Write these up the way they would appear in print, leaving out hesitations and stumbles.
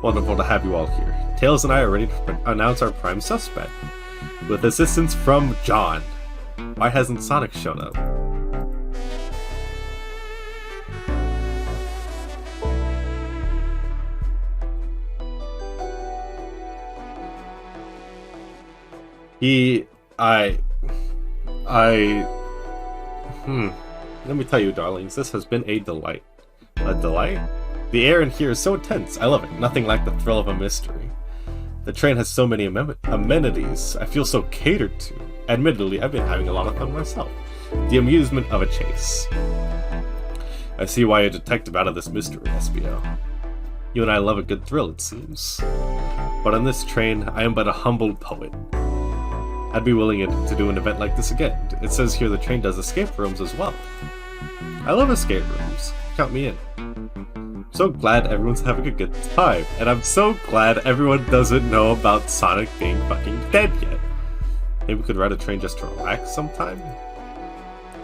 Wonderful to have you all here. Tails and I are ready to announce our prime suspect. With assistance from John. Why hasn't Sonic shown up? Let me tell you, darlings, this has been a delight. A delight? The air in here is so tense. I love it. Nothing like the thrill of a mystery. The train has so many amenities. I feel so catered to. Admittedly, I've been having a lot of fun myself. The amusement of a chase. I see why you're a detective out of this mystery, SBO. You and I love a good thrill, it seems. But on this train, I am but a humble poet. I'd be willing to do an event like this again. It says here the train does escape rooms as well. I love escape rooms. Count me in. So glad everyone's having a good time, and I'm so glad everyone doesn't know about Sonic being fucking dead yet. Maybe we could ride a train just to relax sometime?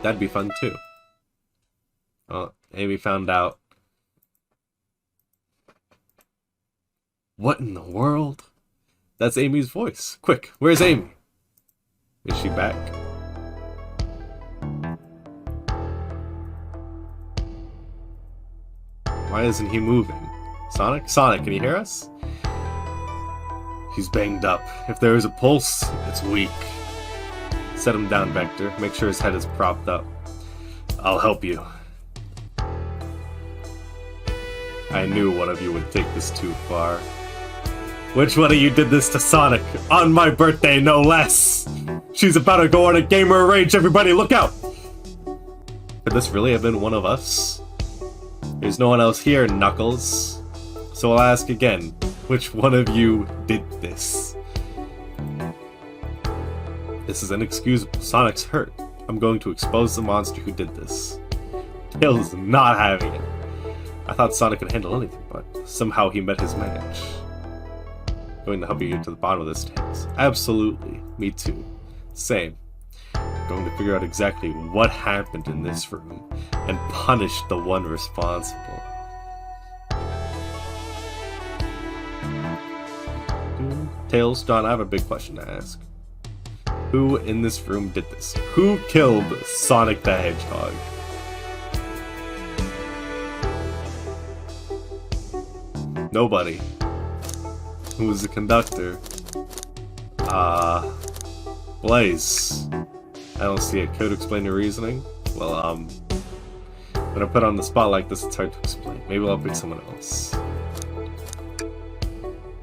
That'd be fun too. Oh, Amy found out. What in the world? That's Amy's voice. Quick, where's Amy? Is she back? Why isn't he moving? Sonic? Sonic, can you hear us? He's banged up. If there is a pulse, it's weak. Set him down, Vector. Make sure his head is propped up. I'll help you. I knew one of you would take this too far. Which one of you did this to Sonic? On my birthday, no less! She's about to go on a gamer rage, everybody look out! Could this really have been one of us? There's no one else here, Knuckles. So I'll ask again, which one of you did this? This is inexcusable. Sonic's hurt. I'm going to expose the monster who did this. Tails is not having it. I thought Sonic could handle anything, but somehow he met his match. Going to help you get to the bottom of this, Tails. Absolutely. Me too. Same. Going to figure out exactly what happened in this room and punish the one responsible. Tails, John, I have a big question to ask. Who in this room did this? Who killed Sonic the Hedgehog? Nobody. Who was the conductor? Blaze. I don't see it. Could explain your reasoning? Well, when I put on the spot like this, it's hard to explain. Maybe I'll pick someone else.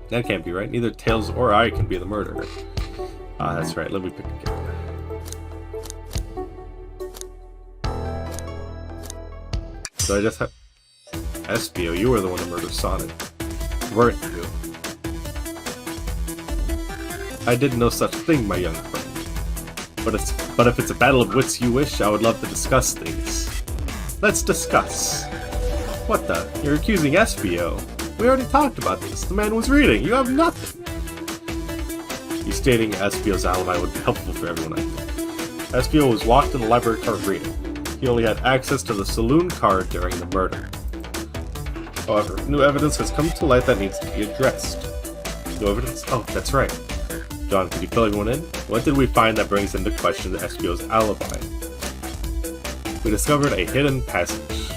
That can't be right. Neither Tails or I can be the murderer. That's right. Let me pick again. So I just have... SBO, you were the one who murdered Sonic. Weren't you? I did no such thing, my young friend. But if it's a battle of wits you wish, I would love to discuss things. Let's discuss. What the? You're accusing SBO. We already talked about this. The man was reading. You have nothing. You stating SBO's alibi would be helpful for everyone, I think. SBO was locked in the library car reading. He only had access to the saloon car during the murder. However, new evidence has come to light that needs to be addressed. New evidence? Oh, that's right. John, could you fill everyone in? What did we find that brings into question SBO's alibi? We discovered a hidden passage.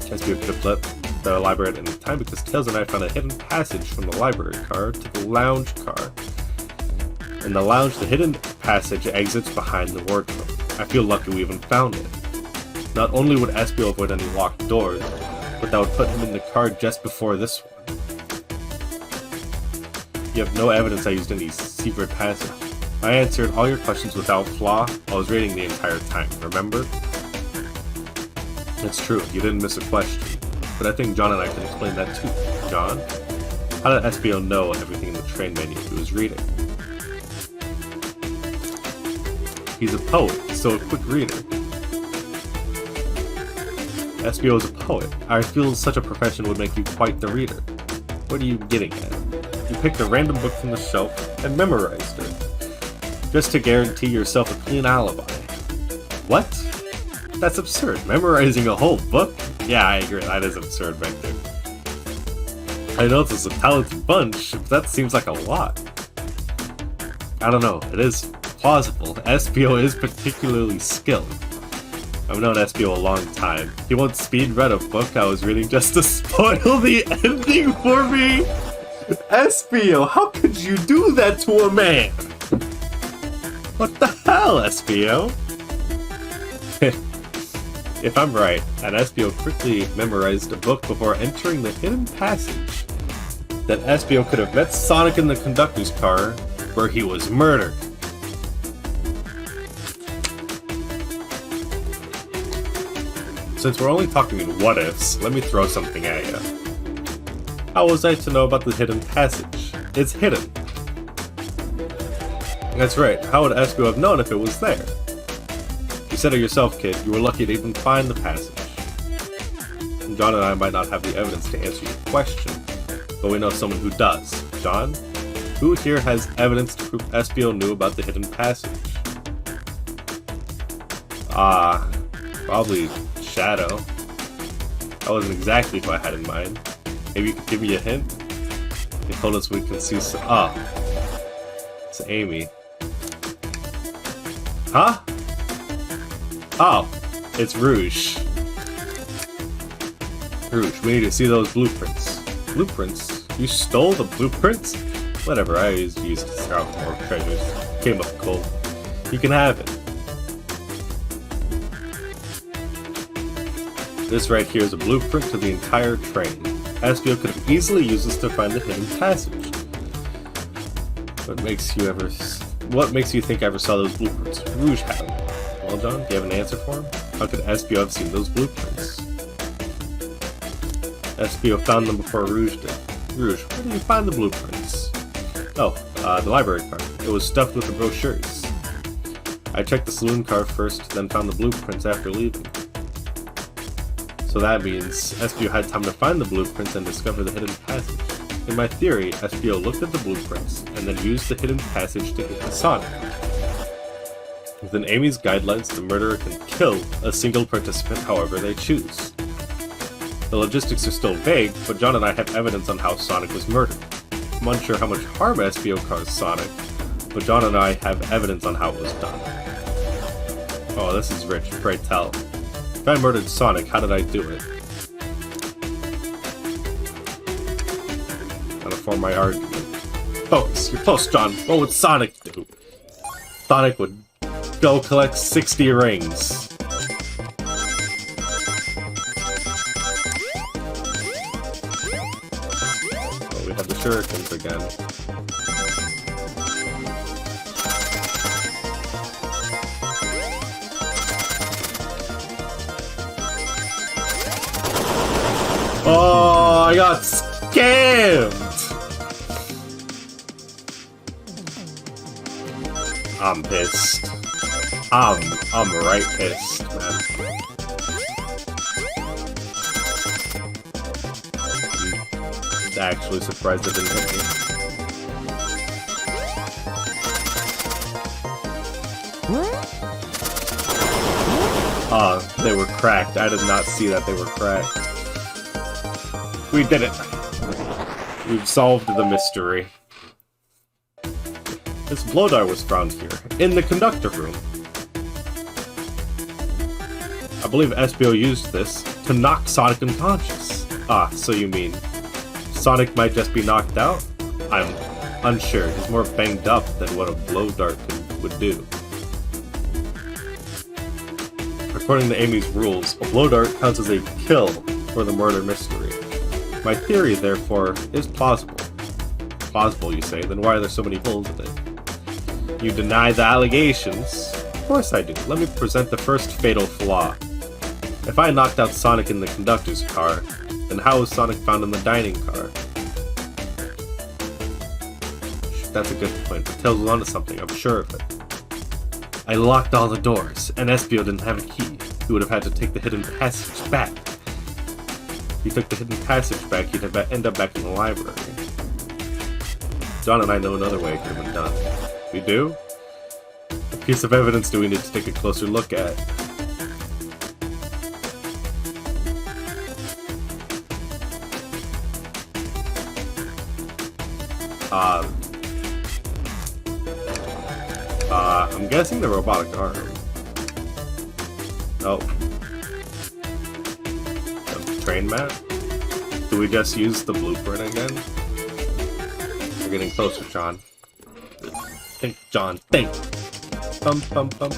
SBO could have left the library at any time because Tails and I found a hidden passage from the library car to the lounge car. In the lounge, the hidden passage exits behind the wardrobe. I feel lucky we even found it. Not only would SBO avoid any locked doors, but that would put him in the car just before this one. You have no evidence I used any secret passage. I answered all your questions without flaw. I was reading the entire time, remember? It's true, you didn't miss a question. But I think John and I can explain that too. John? How did SBO know everything in the train menu he was reading? He's a poet, so a quick reader. SBO is a poet. I feel such a profession would make you quite the reader. What are you getting at? You picked a random book from the shelf and memorized it, just to guarantee yourself a clean alibi. What? That's absurd. Memorizing a whole book? Yeah, I agree. That is absurd, Vector. I know this is a talented bunch, but that seems like a lot. I don't know, it is plausible. Espio is particularly skilled. I've known Espio a long time. He once speed-read a book I was reading just to spoil the ending for me! Espio, how could you do that to a man? What the hell, Espio? If I'm right, and Espio quickly memorized a book before entering the hidden passage, then Espio could have met Sonic in the conductor's car, where he was murdered. Since we're only talking in what-ifs, let me throw something at you. How was I to know about the hidden passage? It's hidden. That's right, how would Espio have known if it was there? You said it yourself, kid, you were lucky to even find the passage. John and I might not have the evidence to answer your question, but we know someone who does. John? Who here has evidence to prove Espio knew about the hidden passage? Probably Shadow. That wasn't exactly who I had in mind. Maybe you could give me a hint? They told us we can see some— it's Amy. Huh? Oh, it's Rouge. Rouge, we need to see those blueprints. Blueprints? You stole the blueprints? Whatever, I used to scout for more treasures. Came up cold. You can have it. This right here is a blueprint to the entire train. Espio could have easily used this to find the hidden passage. What makes you think I ever saw those blueprints? Rouge had them. Well, John, do you have an answer for him? How could Espio have seen those blueprints? Espio found them before Rouge did. Rouge, where did you find the blueprints? Oh, the library card. It was stuffed with the brochures. I checked the saloon car first, then found the blueprints after leaving. So that means Espio had time to find the blueprints and discover the hidden passage. In my theory, Espio looked at the blueprints and then used the hidden passage to hit the Sonic. Within Amy's guidelines, the murderer can kill a single participant however they choose. The logistics are still vague, but John and I have evidence on how Sonic was murdered. I'm unsure how much harm Espio caused Sonic, but John and I have evidence on how it was done. Oh, this is rich, pray tell. If I murdered Sonic, how did I do it? Gotta form my argument. Focus, you're close, John. What would Sonic do? Sonic would go collect 60 rings. Oh, we have the shurikens again. Oh, I got scammed! I'm pissed. I'm right pissed, man. I'm actually surprised it didn't hit me. They were cracked. I did not see that they were cracked. We did it. We've solved the mystery. This blow dart was found here, in the conductor room. I believe Espio used this to knock Sonic unconscious. Ah, so you mean Sonic might just be knocked out? I'm unsure. He's more banged up than what a blow dart would do. According to Amy's rules, a blow dart counts as a kill for the murder mystery. My theory, therefore, is plausible. Plausible, you say? Then why are there so many holes in it? You deny the allegations? Of course I do. Let me present the first fatal flaw. If I knocked out Sonic in the conductor's car, then how was Sonic found in the dining car? That's a good point. The Tails was onto something, I'm sure of it. I locked all the doors, and Espio didn't have a key. He would have had to take the hidden passage back. If he took the hidden passage back, he'd end up back in the library. John and I know another way it could have been done. We do? What piece of evidence do we need to take a closer look at? I'm guessing the robotic arm. Oh. The train map? Do we just use the blueprint again? We're getting closer, John. Think, John, think! Bum, bum, bum.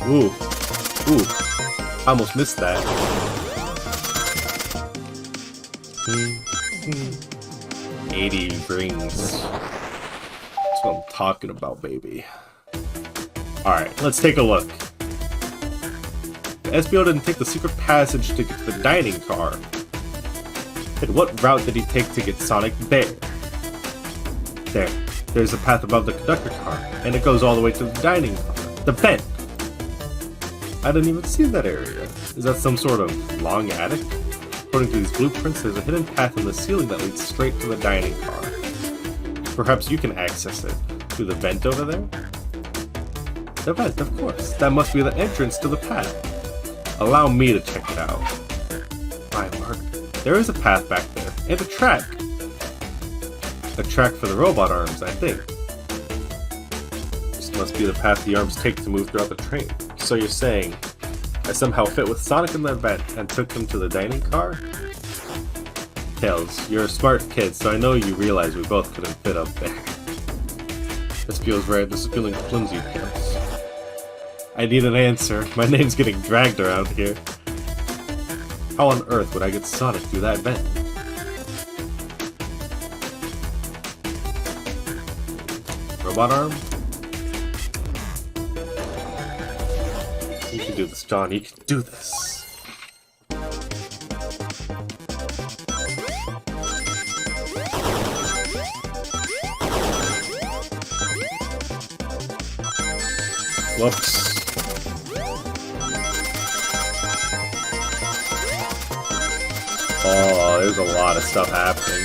Ooh. Ooh. I almost missed that. 80 rings. That's what I'm talking about, baby. Alright, let's take a look. The SBO didn't take the secret passage to get to the dining car. And what route did he take to get Sonic there? There's a path above the conductor car, and it goes all the way to the dining car. The vent! I didn't even see that area. Is that some sort of long attic? According to these blueprints, there's a hidden path in the ceiling that leads straight to the dining car. Perhaps you can access it. Through the vent over there? The vent, of course. That must be the entrance to the path. Allow me to check it out. My word. There is a path back there, and a track. A track for the robot arms, I think. This must be the path the arms take to move throughout the train. So you're saying, I somehow fit with Sonic in that vent and took him to the dining car? Tails, you're a smart kid, so I know you realize we both couldn't fit up there. This feels right, this is feeling flimsy, Tails. I need an answer. My name's getting dragged around here. How on earth would I get Sonic through that vent? Robot arm? You can do this, John. You can do this. Whoops. Oh, there's a lot of stuff happening.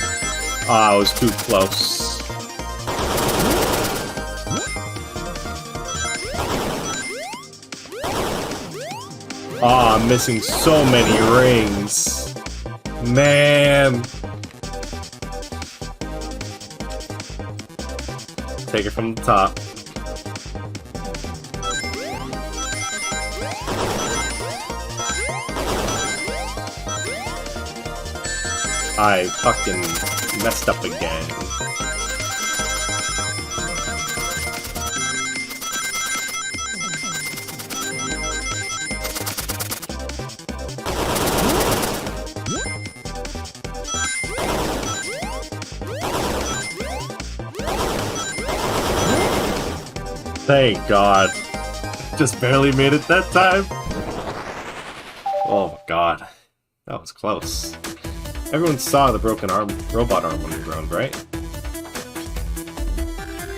Ah, I was too close. Oh, I'm missing so many rings. Man. Take it from the top. I fucking messed up again. Thank God. Just barely made it that time. Oh my God. That was close. Everyone saw the broken robot arm on the ground, right?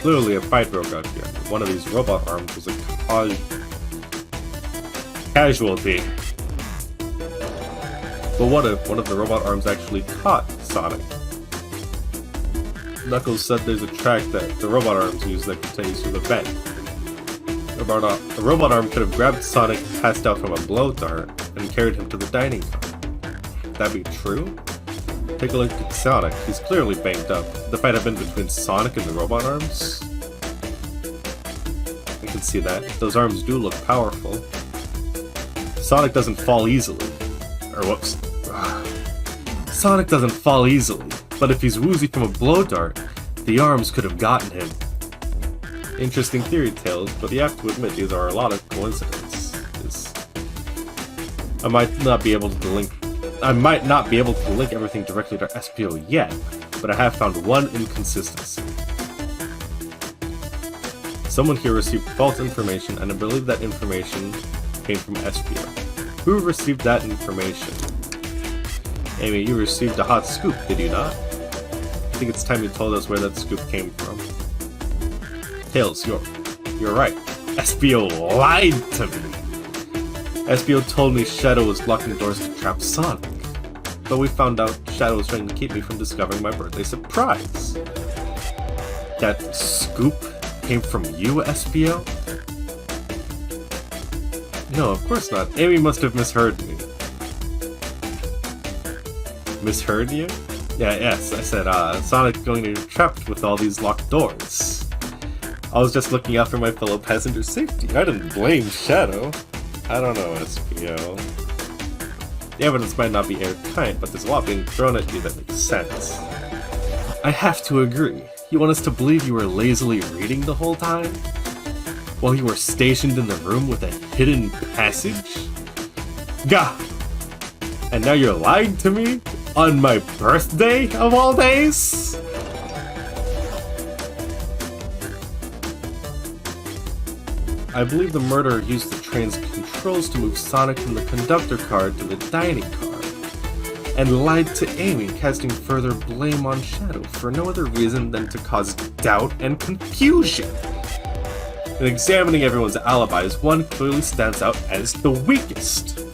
Clearly a fight broke out here. One of these robot arms was a casualty. But what if one of the robot arms actually caught Sonic? Knuckles said there's a track that the robot arms use that continues through the vent. The robot arm could have grabbed Sonic, passed out from a blow dart, and carried him to the dining car. Could that be true? Take a look at Sonic. He's clearly banged up. Could the fight have been between Sonic and the robot arms? I can see that. Those arms do look powerful. Sonic doesn't fall easily. Or whoops. Sonic doesn't fall easily, but if he's woozy from a blow dart, the arms could have gotten him. Interesting theory, Tails, but you have to admit these are a lot of coincidences. I might not be able to link everything directly to SPO yet, but I have found one inconsistency. Someone here received false information, and I believe that information came from SPO. Who received that information? Amy, you received a hot scoop, did you not? I think it's time you told us where that scoop came from. Tails, you're right. SPO lied to me. SPO told me Shadow was locking doors to trap Sonic. but we found out Shadow was trying to keep me from discovering my birthday surprise. That scoop came from you, SBO? No, of course not. Amy must have misheard me. Misheard you? Yeah, yes, I said, Sonic going to be trapped with all these locked doors. I was just looking out for my fellow passenger's safety. I didn't blame Shadow. I don't know, SPO. The evidence might not be airtight, but there's a lot being thrown at you that makes sense. I have to agree. You want us to believe you were lazily reading the whole time? While you were stationed in the room with a hidden passage? Gah! And now you're lying to me? On my birthday, of all days? I believe the murderer used the train's controls to move Sonic from the conductor car to the dining car, and lied to Amy, casting further blame on Shadow for no other reason than to cause doubt and confusion. In examining everyone's alibis, one clearly stands out as the weakest.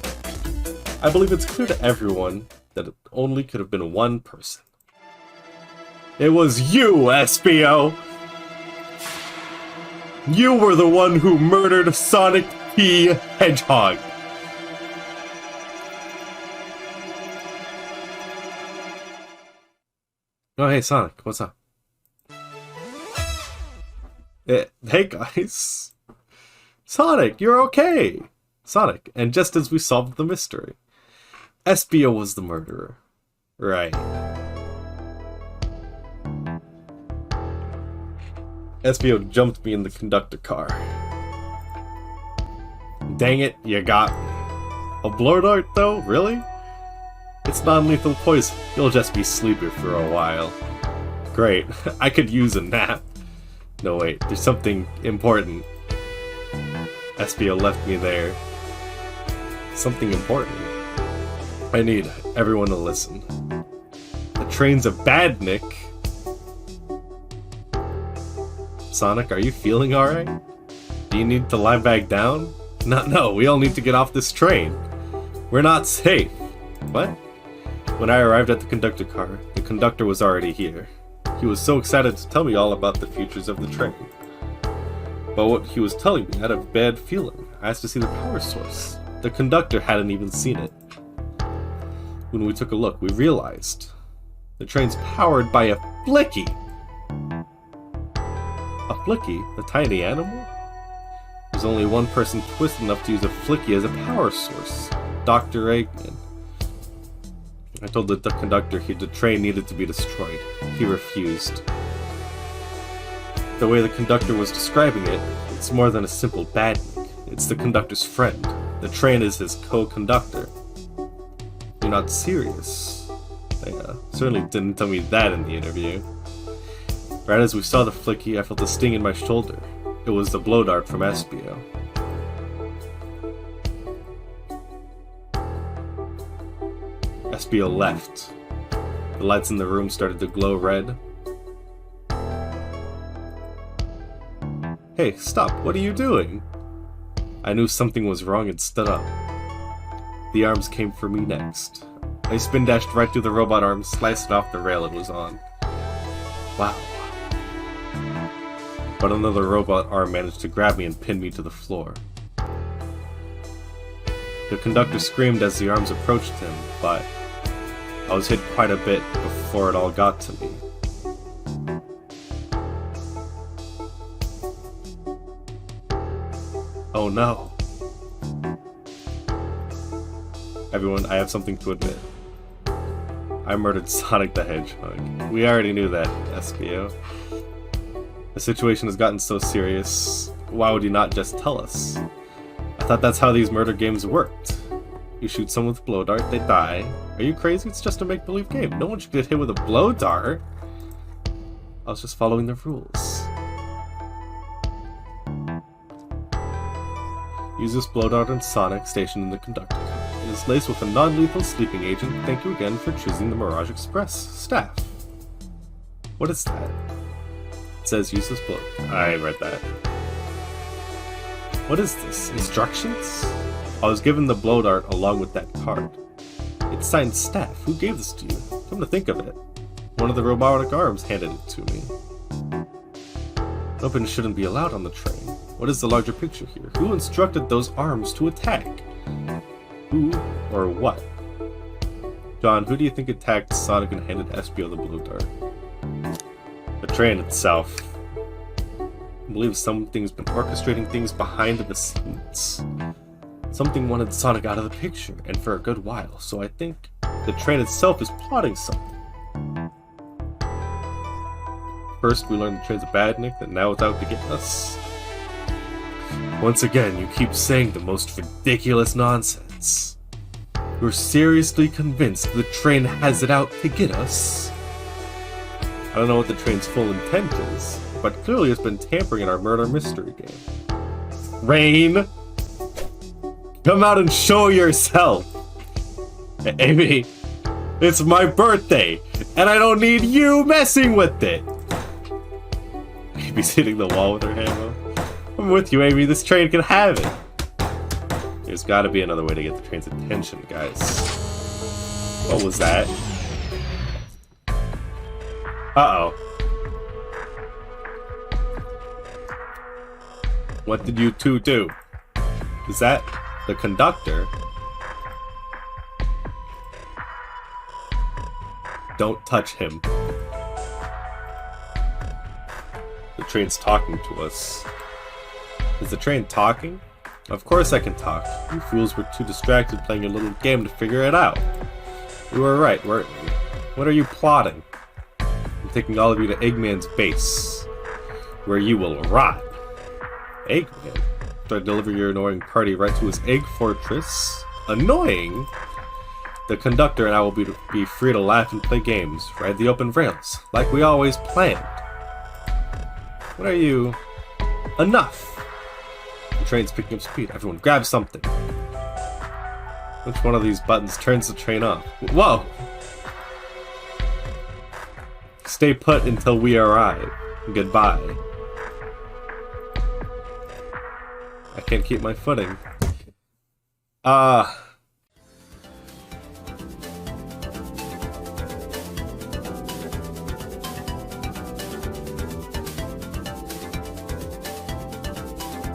I believe it's clear to everyone that it only could have been one person. It was you, SBO! You were the one who murdered Sonic the Hedgehog! Oh, hey, Sonic, what's up? Hey, guys. Sonic, you're okay! Sonic, and just as we solved the mystery, SBO was the murderer. Right. SBO jumped me in the conductor car. Dang it, you got me. A blow dart, though? Really? It's non-lethal poison. You'll just be sleepy for a while. Great. I could use a nap. No, wait. There's something important. SBO left me there. Something important. I need everyone to listen. The train's a bad Nick. Sonic, are you feeling alright? Do you need to lie back down? No, we all need to get off this train. We're not safe. What? When I arrived at the conductor car, the conductor was already here. He was so excited to tell me all about the futures of the train. But what he was telling me had a bad feeling. I asked to see the power source. The conductor hadn't even seen it. When we took a look, we realized the train's powered by a flicky. A flicky? A tiny animal? There's only one person twisted enough to use a flicky as a power source. Dr. Eggman. I told the conductor the train needed to be destroyed. He refused. The way the conductor was describing it, it's more than a simple badnik. It's the conductor's friend. The train is his co-conductor. You're not serious. They certainly didn't tell me that in the interview. Right as we saw the flicky, I felt a sting in my shoulder. It was the blow dart from SBO. SBO left. The lights in the room started to glow red. Hey, stop, what are you doing? I knew something was wrong and stood up. The arms came for me next. I spin dashed right through the robot arms, sliced it off the rail it was on. Wow. But another robot arm managed to grab me and pin me to the floor. The conductor screamed as the arms approached him, but I was hit quite a bit before it all got to me. Oh no. Everyone, I have something to admit. I murdered Sonic the Hedgehog. We already knew that, SBO. The situation has gotten so serious, why would you not just tell us? I thought that's how these murder games worked. You shoot someone with a blow dart, they die. Are you crazy? It's just a make-believe game. No one should get hit with a blow dart. I was just following the rules. Use this blow dart on Sonic stationed in the conductor. It is laced with a non-lethal sleeping agent. Thank you again for choosing the Mirage Express staff. What is that? It says use this blow. I read that. What is this? Instructions? I was given the blow dart along with that card. It's signed staff. Who gave this to you? Come to think of it, one of the robotic arms handed it to me. Weapons shouldn't be allowed on the train. What is the larger picture here? Who instructed those arms to attack? Who or what? John, who do you think attacked Sonic and handed Espio the blue dart? The train itself. I believe something's been orchestrating things behind the scenes. Something wanted Sonic out of the picture, and for a good while, so I think the train itself is plotting something. First, we learned the train's a badnik, and now it's out to get us. Once again, you keep saying the most ridiculous nonsense. You're seriously convinced the train has it out to get us? I don't know what the train's full intent is, but clearly it's been tampering in our murder mystery game. Rain! Come out and show yourself! Amy, it's my birthday, and I don't need you messing with it! Amy's hitting the wall with her hammer. I'm with you, Amy. This train can have it. There's gotta be another way to get the train's attention, guys. What was that? Uh-oh. What did you two do? Is that the conductor? Don't touch him. The train's talking to us. Is the train talking? Of course I can talk. You fools were too distracted playing your little game to figure it out. You were right, weren't you? What are you plotting? I'm taking all of you to Eggman's base, where you will rot. Eggman? Should I deliver your annoying party right to his egg fortress? Annoying? The conductor and I will be free to laugh and play games, ride the open rails, like we always planned. What are you? Enough! The train's picking up speed. Everyone grab something. Which one of these buttons turns the train off? Whoa! Stay put until we arrive. Goodbye. I can't keep my footing.